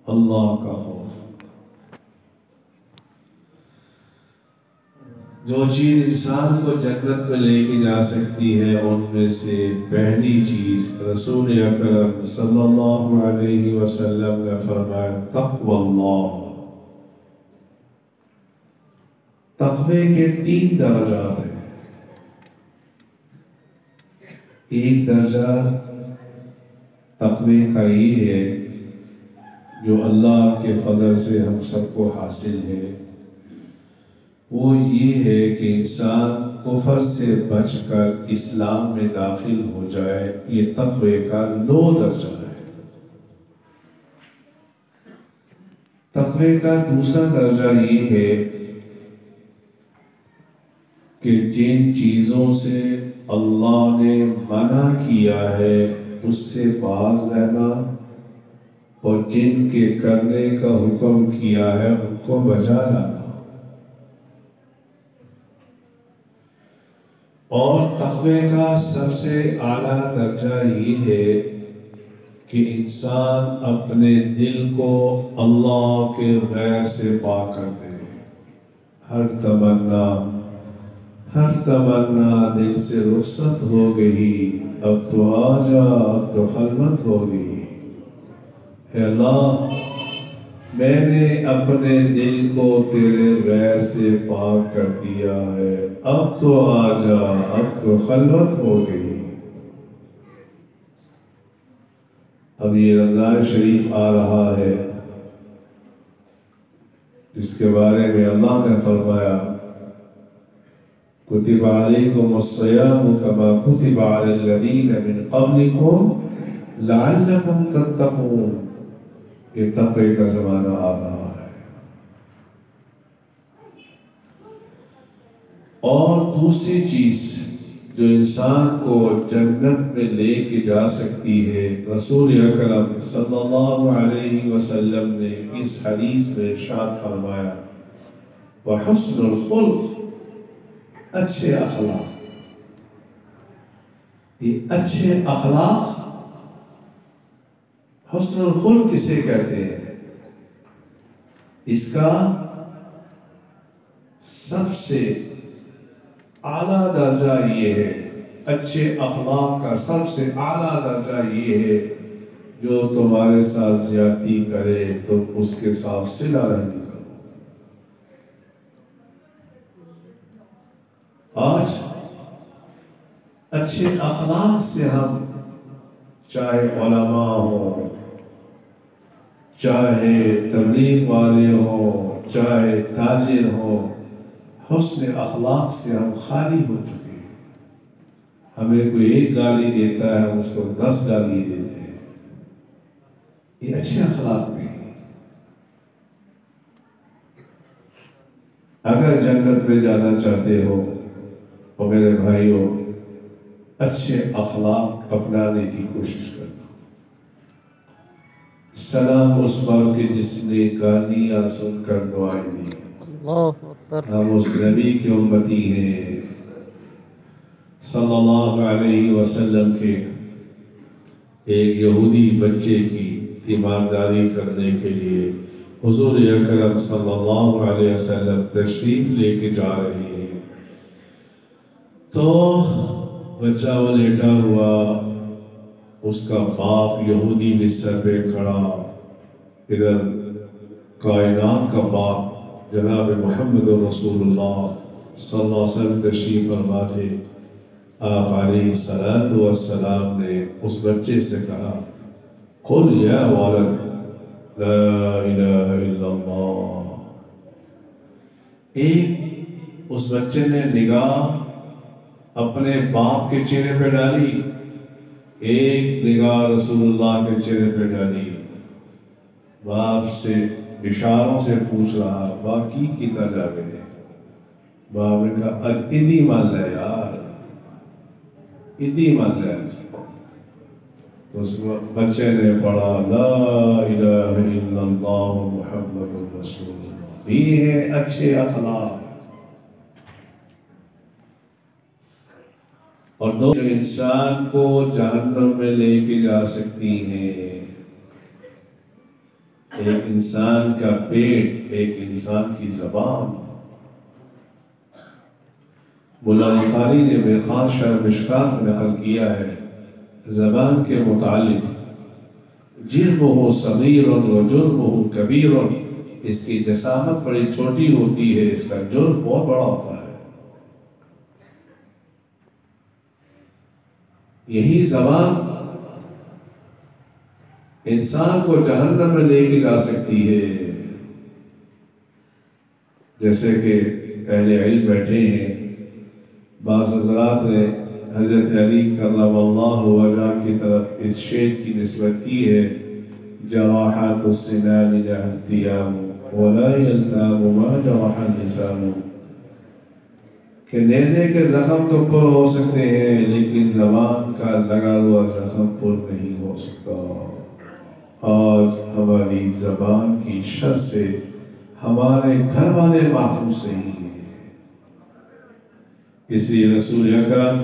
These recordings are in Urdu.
اللہ کا خوف۔ جو چیز انسان کو جنت میں لے کے جا سکتی ہے ان میں سے پہلی چیز رسول اکرم صلی اللہ علیہ وسلم نے فرمایا تقوی اللہ۔ تقوی کے 3 درجات ہیں۔ ایک درجہ تقوی کا یہ ہے جو اللہ کے فضل سے ہم سب کو حاصل ہے، وہ یہ ہے کہ انسان کفر سے بچ کر اسلام میں داخل ہو جائے۔ یہ تقوی کا 9 درجہ ہے۔ تقوی کا دوسرا درجہ یہ ہے کہ جن چیزوں سے اللہ نے منع کیا ہے اس سے باز رہنا، اور جن کے کرنے کا حکم کیا ہے ان کو بجا لانا۔ اور تقوی کا سب سے اعلیٰ درجہ یہ ہے کہ انسان اپنے دل کو اللہ کے غیر سے پاک کر دے۔ ہر تمنا دل سے رخصت ہو گئی، اب تو آجا، اب تو خلوت ہو گئی۔ اے اللہ، میں نے اپنے دل کو تیرے غیر سے پاک کر دیا ہے، اب تو آجا، اب تو خلوت ہو گئی۔ اب یہ رمضان شریف آ رہا ہے، جس کے بارے میں اللہ نے فرمایا کتب علیکم الصیام کما کتب علی الذین من قبلکم لعلکم تتقون۔ یہ تقوی کا زمانہ آ رہا ہے۔ اور دوسری چیز جو انسان کو جنت میں لے کے جا سکتی ہے، رسول اکرم صلی اللہ علیہ وسلم نے اس حدیث میں ارشاد فرمایا وحسن الخلق، اچھے اخلاق۔ یہ اچھے اخلاق، حسن الخلق کسے کہتے ہیں؟ اس کا سب سے اعلیٰ درجہ یہ ہے، اچھے اخلاق کا سب سے اعلیٰ درجہ یہ ہے جو تمہارے ساتھ زیادتی کرے تم اس کے ساتھ صلہ رحمی کرو۔ آج اچھے اخلاق سے ہم چاہے علماء ہوں، چاہے تبلیغ والے ہوں، چاہے تاجر ہوں، حسن اخلاق سے ہم خالی ہو چکے ہیں۔ ہمیں کوئی ایک گالی دیتا ہے، ہم اس کو 10 گالی دیتے ہیں۔ یہ اچھے اخلاق نہیں۔ اگر جنت میں جانا چاہتے ہو تو میرے بھائیوں، اچھے اخلاق اپنانے کی کوشش کرنا۔ سلام اس پر کہ جس نے گالیاں سن کر دعائیں دی۔ ہم اس نبی کی امتی ہیں صلی اللہ علیہ وسلم کے ایک یہودی بچے کی ایمانداری کرنے کے لیے حضور اکرم صلی اللہ علیہ وسلم تشریف لے کے جا رہے ہیں، تو بچہ وہ لیٹا ہوا، اس کا باپ یہودی بھی سر پہ کھڑا، ادھر کائنات کا باپ جناب محمد رسول اللہ صلی اللہ علیہ وسلم تشریف فرما تھے۔ آپ علیہ الصلاۃ والسلام نے اس بچے سے کہا قل یا ولد لا الہ الا اللہ۔ ایک اس بچے نے نگاہ اپنے باپ کے چہرے پہ ڈالی، ایک نگاہ رسول اللہ کے چہرے پہ ڈالی۔ باپ سے اشاروں سے پوچھ رہا باقی کتا جاوے دے۔ باپ نے کہا ادھی مان لے یار، ادھی مان لے۔ اس بچے نے پڑھا لا الہ الا اللہ محمد رسول اللہ۔ یہ ہے اچھے اخلاق۔ اور دو جو انسان کو جہنم میں لے کے جا سکتی ہیں، ایک انسان کا پیٹ، ایک انسان کی زبان۔ مولا بخاری نے مرقات شرح مشکات میں نقل کیا ہے زبان کے متعلق، جرمہ صغیر و جرمہ کبیر، اس کی جسامت بڑی چھوٹی ہوتی ہے، اس کا جرم بہت بڑا ہوتا ہے۔ یہی زبان انسان کو جہنم میں لے کے جا سکتی ہے۔ جیسے کہ اہل علم بیٹھے ہیں، بعض حضرات نے حضرت علی کرم اللہ وجہ کی طرف اس شعر کی نسبت کی ہے، جراحات السنان لها التیام ولا یلتام ما جرح اللسان، کہ نیزے کے زخم تو پر ہو سکتے ہیں لیکن زبان کا لگا ہوا زخم پر نہیں ہو سکتا۔ آج ہماری زبان کی شر سے ہمارے گھر والے محفوظ نہیں ہیں۔ اس لیے رسول اکرم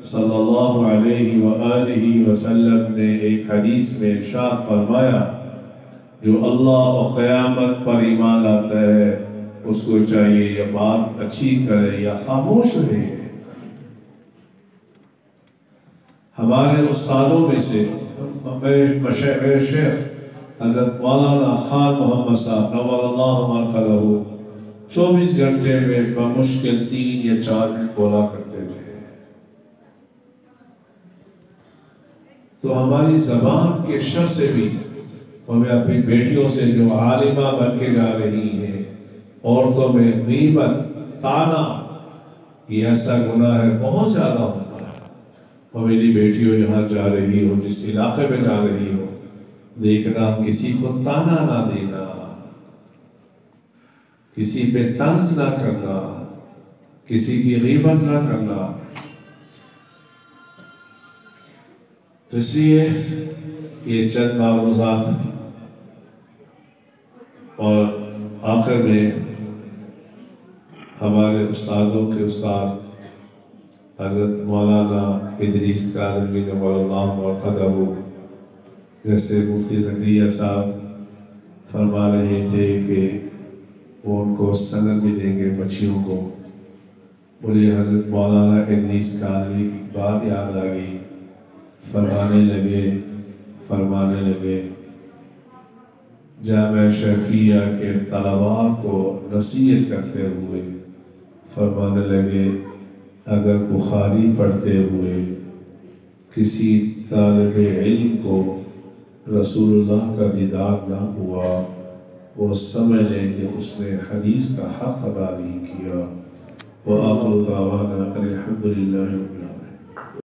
صلی اللہ علیہ وآلہ وسلم نے ایک حدیث میں ارشاد فرمایا، جو اللہ و قیامت پر ایمان لاتا ہے اس کو چاہیے یا بات اچھی کرے یا خاموش رہے۔ ہمارے استادوں میں سے میرے شیخ حضرت مولانا خان محمد صاحب نور اللہ مرقدہ 24 گھنٹے میں بمشکل 3 یا 4 منٹ بولا کرتے تھے۔ تو ہماری زبان کے شر سے بھی ہمیں اپنی بیٹیوں سے جو عالمہ بن کے جا رہی ہیں، عورتوں میں غیبت، طعنہ، یہ ایسا گناہ ہے بہت زیادہ ہوتا ہے۔ اور میری بیٹیوں جہاں جا رہی ہو، جس علاقے میں جا رہی ہو، دیکھنا کسی کو طعنہ نہ دینا، کسی پہ طنز نہ کرنا، کسی کی غیبت نہ کرنا۔ تو اس لیے یہ چند معروضات ہیں، اور آخر میں ہمارے استادوں کے استاد حضرت مولانا ادریس کاظمی نور اللہ مرقدہ جیسے مفتی زکریا صاحب فرما رہے تھے کہ وہ ان کو سند بھی دیں گے بچیوں کو۔ مجھے حضرت مولانا ادریس کاظمی کی بات یاد آ گئی، فرمانے لگے جامعہ شرفیہ کے طلباء کو نصیحت کرتے ہوئے فرمانے لگے، اگر بخاری پڑھتے ہوئے کسی طالب علم کو رسول اللہ کا دیدار نہ ہوا، وہ سمجھ لیں کہ اس نے حدیث کا حق ادا نہیں کیا۔ وآخر دعوانا الحمدللہ رب العالمین۔